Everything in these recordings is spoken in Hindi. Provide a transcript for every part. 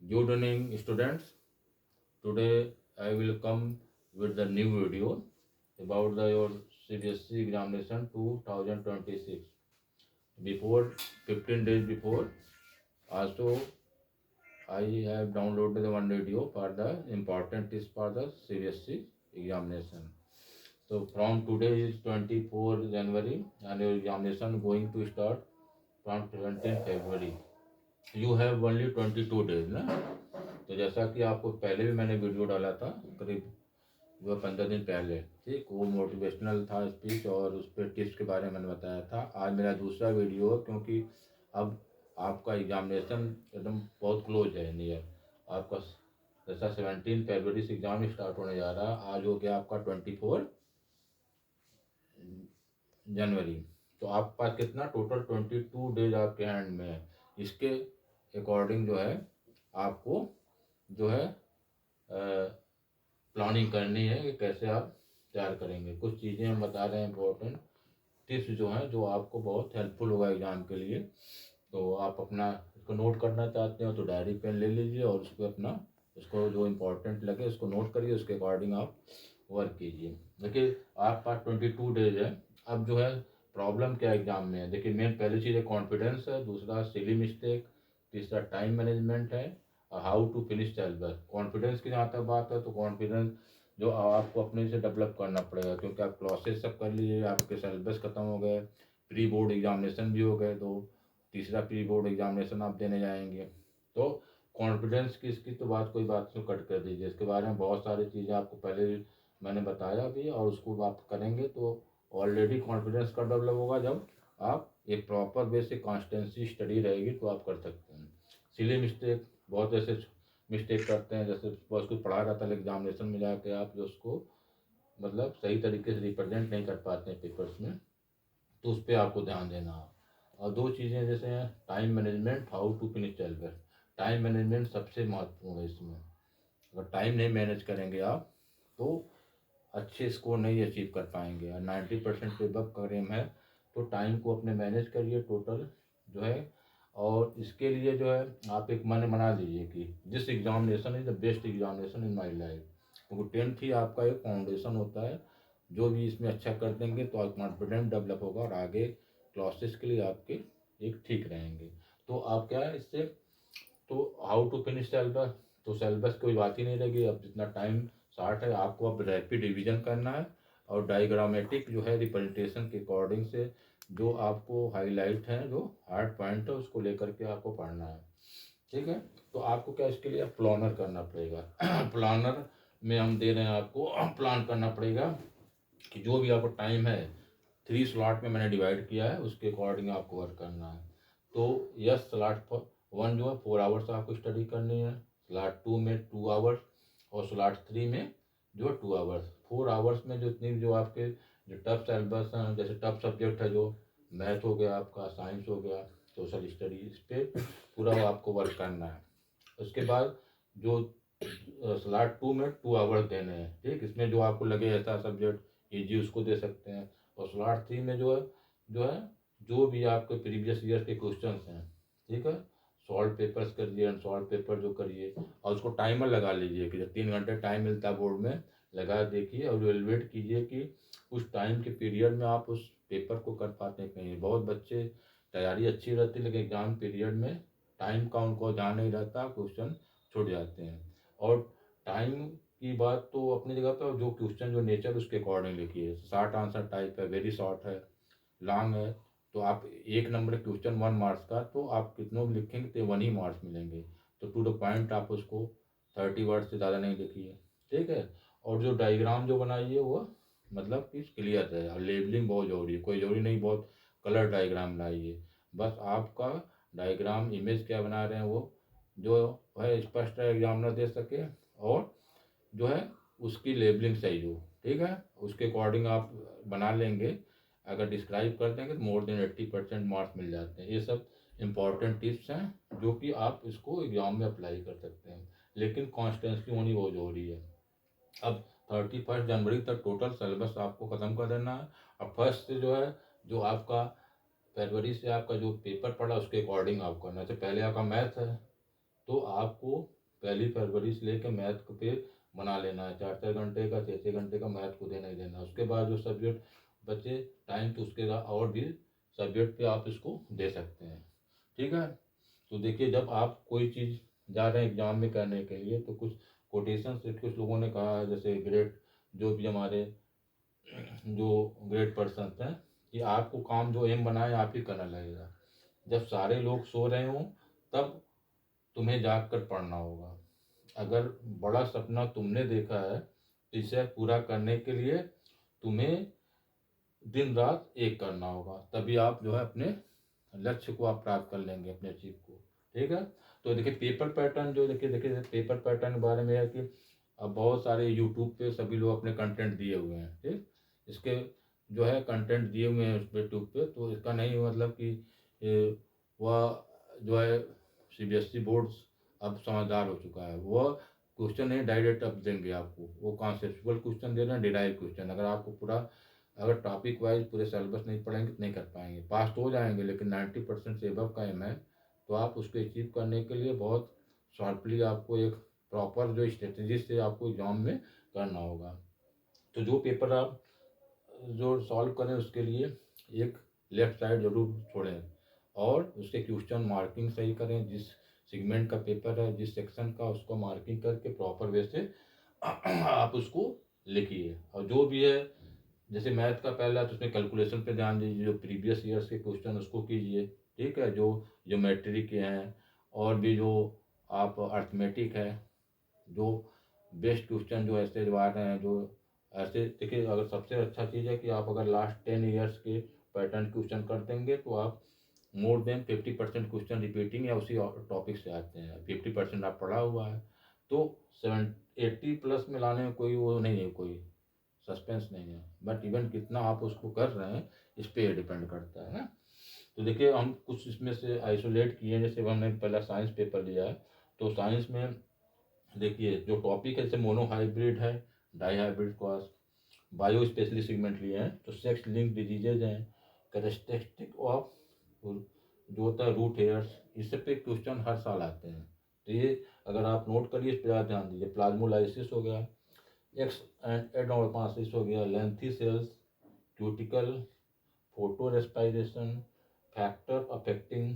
Good evening, students. Today I will come with the new video about your CBSE examination 2026. Before 15 days before, also I have downloaded one video for the important is for the CBSE examination. So from today is 24 January and your examination going to start from 17 February. You have only 22 days ना. तो जैसा कि आपको पहले भी मैंने वीडियो डाला था करीब जो 15 दिन पहले, ठीक, वो मोटिवेशनल था स्पीच और उस पर टिप्स के बारे में मैंने बताया था। आज मेरा दूसरा वीडियो है क्योंकि अब आपका एग्जामिनेशन एकदम बहुत क्लोज है नियर। आपका जैसा 17 फरवरी से एग्ज़ाम स्टार्ट होने जा रहा है, आज हो गया आपका 24 जनवरी। तो आपके पास कितना टोटल 22 डेज आपके हैंड में है। इसके अकॉर्डिंग जो है आपको जो है प्लानिंग करनी है कि कैसे आप तैयार करेंगे। कुछ चीज़ें हम बता रहे हैं इंपॉर्टेंट टिप्स जो हैं जो आपको बहुत हेल्पफुल होगा एग्ज़ाम के लिए। तो आप अपना इसको नोट करना चाहते हो तो डायरी पेन ले लीजिए और उसको अपना उसको जो इम्पोर्टेंट लगे उसको नोट करिए, उसके अकॉर्डिंग आप वर्क कीजिए। देखिए आपके पास 22 डेज है। अब जो है प्रॉब्लम क्या एग्ज़ाम में है, देखिए मेन पहली चीज़ है कॉन्फिडेंस है, दूसरा सिली मिस्टेक, तीसरा टाइम मैनेजमेंट है, how to finish syllabus. Confidence की जहाँ तक बात है तो कॉन्फिडेंस जो आपको अपने से डेवलप करना पड़ेगा क्योंकि आप क्लासेस सब कर लीजिए, आपके सिलेबस ख़त्म हो गए, प्री बोर्ड एग्जामिनेशन भी हो गए, तो तीसरा प्री बोर्ड एग्जामिनेशन आप देने जाएंगे। तो कॉन्फिडेंस की इसकी तो बात कोई बात तो कट कर दीजिए, इसके बारे में बहुत सारी चीज़ें आपको पहले मैंने बताया भी और उसको आप करेंगे तो ऑलरेडी कॉन्फिडेंस का डेवलप होगा। जब आप एक प्रॉपर वे से कॉन्स्टेंसी स्टडी रहेगी तो आप कर सकते हैं। सिली मिस्टेक, बहुत ऐसे मिस्टेक करते हैं, जैसे बस कुछ पढ़ा रहता है एग्जामिनेशन में जाके आप जो उसको मतलब सही तरीके से रिप्रेजेंट नहीं कर पाते हैं पेपर्स में, तो उस पर आपको ध्यान देना है। और दो चीज़ें जैसे हैं time management, how to finish syllabus. Time management सबसे महत्वपूर्ण है इसमें। अगर टाइम नहीं मैनेज करेंगे आप तो अच्छे स्कोर नहीं अचीव कर पाएंगे। और 90% पे बग करें है तो टाइम को अपने मैनेज करिए टोटल जो है। और इसके लिए जो है आप एक मन बना लीजिए कि this examination is the best examination in my life, क्योंकि 10th ही आपका एक फाउंडेशन होता है। जो भी इसमें अच्छा कर देंगे तो आप कॉन्फिडेंस डेवलप होगा और आगे क्लासेस के लिए आपके एक ठीक रहेंगे। तो आप क्या है इससे, तो हाउ टू फिनिश सिलेबस, तो सिलेबस कोई बात ही नहीं लगी। अब जितना टाइम शार्ट है आपको अब रैपिड रिवीजन करना है और डायग्रामेटिक जो है रिप्रेजेंटेशन के अकॉर्डिंग से जो आपको हाईलाइट है, जो हार्ड पॉइंट है उसको लेकर के आपको पढ़ना है, ठीक है। तो आपको क्या इसके लिए प्लानर करना पड़ेगा। प्लानर में हम दे रहे हैं आपको प्लान करना पड़ेगा कि जो भी आपको टाइम है 3 स्लॉट में मैंने डिवाइड किया है उसके अकॉर्डिंग आपको वर्क करना है। तो यस, स्लॉट 1 जो है 4 आवर्स आपको स्टडी करनी है, स्लॉट 2 में 2 आवर्स और स्लॉट 3 में जो 2 आवर्स। 4 आवर्स में जो इतनी जो आपके जो टफ सिलेबस हैं, जैसे टफ सब्जेक्ट है जो मैथ हो गया, आपका साइंस हो गया, सोशल स्टडी, इस पर पूरा आपको वर्क करना है। उसके बाद जो स्लॉट 2 में 2 आवर्स देने हैं, ठीक, इसमें जो आपको लगे ऐसा सब्जेक्ट ईजी उसको दे सकते हैं। और स्लॉट 3 में जो है जो भी आपके प्रीवियस ईयर के क्वेश्चंस हैं, ठीक है, सॉल्व पेपर्स करिए, अनसॉल्व पेपर जो करिए और उसको टाइमर लगा लीजिए कि जब 3 घंटे टाइम मिलता है बोर्ड में, लगा देखिए और एवेलुएट कीजिए कि उस टाइम के पीरियड में आप उस पेपर को कर पाते हैं कहीं। बहुत बच्चे तैयारी अच्छी रहती है लेकिन एग्जाम पीरियड में टाइम का उनको ध्यान नहीं रहता, क्वेश्चन छूट जाते हैं। और टाइम की बात तो अपनी जगह पे, जो क्वेश्चन जो नेचर उसके अकॉर्डिंग लिखिए। शॉर्ट आंसर टाइप है, वेरी शॉर्ट है, लॉन्ग है, तो आप 1 नंबर क्वेश्चन 1 मार्क्स का तो आप कितनों भी लिखेंगे तो 1 ही मार्क्स मिलेंगे। तो टू द पॉइंट आप उसको 30 वर्ड से ज़्यादा नहीं लिखिए, ठीक है। और जो डायग्राम जो बनाइए वो मतलब कि क्लियर रहे। और लेबलिंग बहुत ज़रूरी है, कोई ज़रूरी नहीं बहुत कलर डायग्राम बनाइए, बस आपका डायग्राम इमेज क्या बना रहे हैं वो जो है स्पष्ट है, एग्जामिनर दे सके और जो है उसकी लेबलिंग सही हो, ठीक है, उसके अकॉर्डिंग आप बना लेंगे। अगर डिस्क्राइब कर देंगे तो मोर देन 80% मार्क्स मिल जाते हैं। ये सब इंपॉर्टेंट टिप्स हैं जो कि आप इसको एग्जाम में अप्लाई कर सकते हैं, लेकिन कॉन्स्टेंसी होनी बहुत ज़रूरी है। अब 31 जनवरी तक टोटल सिलेबस आपको ख़त्म कर देना है। अब फर्स्ट से जो है जो आपका फरवरी से आपका जो पेपर पड़ा उसके अकॉर्डिंग आप करना है। तो पहले आपका मैथ है, तो आपको 1 फरवरी से लेकर मैथ पे बना लेना है, 4 4 घंटे का 6 6 घंटे का मैथ को देना ही देना। उसके बाद जो सब्जेक्ट बचे टाइम, तो उसके और भी सब्जेक्ट पे आप इसको दे सकते हैं। ठीक है। तो देखिए, जब आप कोई चीज़ जा रहे हैं एग्जाम में करने के लिए, तो कुछ कोटेशन से कुछ लोगों ने कहा है, जैसे ग्रेट जो भी हमारे जो ग्रेट पर्सन हैं, कि आपको काम जो एम बनाए आप ही करना लगेगा। जब सारे लोग सो रहे हों तब तुम्हें जाग कर पढ़ना होगा। अगर बड़ा सपना तुमने देखा है तो इसे पूरा करने के लिए तुम्हें दिन रात एक करना होगा, तभी आप जो है अपने लक्ष्य को आप प्राप्त कर लेंगे, अपने अचीव को। ठीक है। तो देखिए पेपर पैटर्न, जो देखिए देखिए पेपर पैटर्न के बारे में है कि अब बहुत सारे यूट्यूब पे सभी लोग अपने कंटेंट दिए हुए हैं। ठीक, इसके जो है कंटेंट दिए हुए हैं उस पर यूट्यूब पे, तो इसका नहीं मतलब कि वह जो है सीबीएसई बोर्ड्स अब समझदार हो चुका है। वह क्वेश्चन नहीं डायरेक्ट अब देंगे आपको, वो कॉन्सेप्चुअल क्वेश्चन दे रहे हैं, डिराइव क्वेश्चन। अगर आपको पूरा अगर टॉपिक वाइज पूरे सिलेबस नहीं पढ़ेंगे तो नहीं कर पाएंगे, पास तो हो जाएंगे, लेकिन 90% से एबव का एम है, तो आप उसको अचीव करने के लिए बहुत शार्पली आपको एक प्रॉपर जो स्ट्रेटजी से आपको एग्जाम में करना होगा। तो जो पेपर आप जो सॉल्व करें उसके लिए एक लेफ्ट साइड जरूर छोड़ें, और उसके क्वेश्चन मार्किंग सही करें। जिस सेगमेंट का पेपर है, जिस सेक्शन का, उसको मार्किंग करके प्रॉपर वे से आप उसको लिखिए। और जो भी है, जैसे मैथ का पहला, तो उसमें कैलकुलेशन पे ध्यान दीजिए, जो प्रीवियस ईयर्स के क्वेश्चन उसको कीजिए। ठीक है। जो ज्योमेट्री के हैं, और भी जो आप अर्थमेटिक है, जो बेस्ट क्वेश्चन जो ऐसे जो आ रहे हैं, जो ऐसे देखिए, अगर सबसे अच्छा चीज़ है कि आप अगर लास्ट 10 ईयर्स के पैटर्न क्वेश्चन कर देंगे, तो आप मोर देन 50% क्वेश्चन रिपीटिंग या उसी टॉपिक से आते हैं। 50% आप पढ़ा हुआ है, तो 80+ में लाने में कोई वो नहीं है, कोई सस्पेंस नहीं है। बट इवन कितना आप उसको कर रहे हैं, इस पर डिपेंड करता है ना। तो देखिए, हम कुछ इसमें से आइसोलेट किए हैं। जैसे हमने पहला साइंस पेपर लिया है, तो साइंस में देखिए जो टॉपिक है, जैसे मोनो हाइब्रिड है, dihybrid cross, bio specially segment लिए हैं, तो सेक्स लिंक डिजीजेज हैं, कैरेक्टरिस्टिक ऑफ जो होता है रूट हेयर्स, इस सब पे क्वेश्चन हर साल आते हैं। तो ये अगर आप नोट करिए, इस पर ज़्यादा ध्यान दीजिए। प्लाज्मोलाइसिस हो गया, एक्स एंड एडोपासिस हो गया, lenticels, cuticle, photo respiration, factor affecting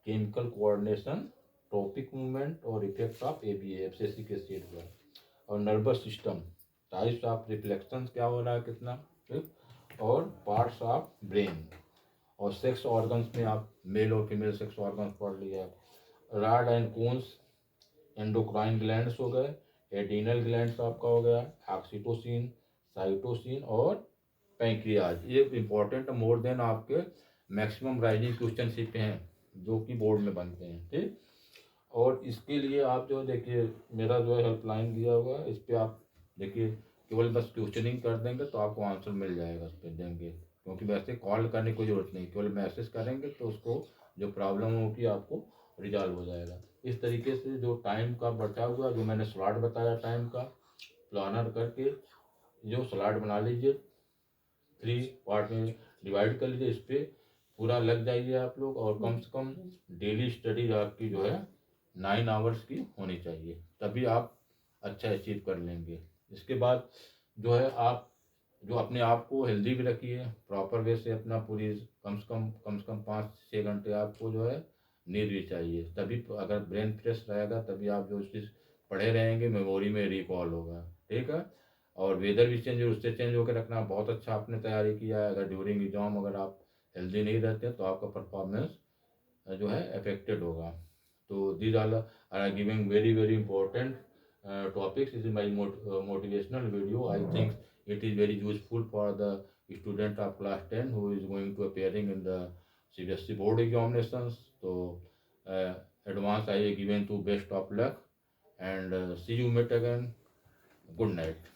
chemical coordination, tropic movement और effect of ABA abscisic acid पर, और nervous system, types of reflection क्या हो रहा है कितना, ठीक, और पार्ट्स ऑफ ब्रेन, और सेक्स ऑर्गन्स में आप मेल और फीमेल सेक्स ऑर्गन्स पढ़ लिया। Rod and cones, endocrine glands हो गए, एडिनल ग्लैंड्स आपका हो गया, ऑक्सीटोसिन, साइटोसिन और पैंक्रियाज। ये इंपॉर्टेंट मोर देन आपके मैक्सिमम राइजिंग क्वेश्चनशिप हैं जो कि बोर्ड में बनते हैं। ठीक, और इसके लिए आप जो देखिए मेरा जो है हेल्पलाइन दिया होगा, इस पर आप देखिए, केवल बस क्वेश्चनिंग कर देंगे तो आपको आंसर मिल जाएगा, उस पर देंगे, क्योंकि वैसे कॉल करने की कोई ज़रूरत नहीं, केवल मैसेज करेंगे तो उसको जो प्रॉब्लम होगी आपको रिजॉल्व हो जाएगा। इस तरीके से जो टाइम का बचा हुआ, जो मैंने स्लॉट बताया टाइम का, प्लानर करके जो स्लॉट बना लीजिए, 3 पार्ट में डिवाइड कर लीजिए, इस पर पूरा लग जाइए आप लोग। और कम से कम डेली स्टडी आपकी जो है 9 आवर्स की होनी चाहिए, तभी आप अच्छा अचीव कर लेंगे। इसके बाद जो है आप जो अपने आप को हेल्दी भी रखिए, प्रॉपर वे से अपना पूरी कम से कम 5 6 घंटे आपको जो है नींद भी चाहिए, तभी अगर ब्रेन फ्रेश रहेगा तभी आप जो चीज़ पढ़े रहेंगे मेमोरी में रिकॉल होगा। ठीक है। और वेदर भी चेंज, उससे चेंज होकर रखना। बहुत अच्छा आपने तैयारी किया है। अगर ड्यूरिंग एग्जाम अगर आप हेल्दी नहीं रहते तो आपका परफॉर्मेंस जो है अफेक्टेड होगा। तो these are I giving very very important topics is my motivational video. I think it is very useful for the student of class 10 who is going to appearing in the CBSE board examinations. So advance I given to best of luck, and see you mate again. Good night.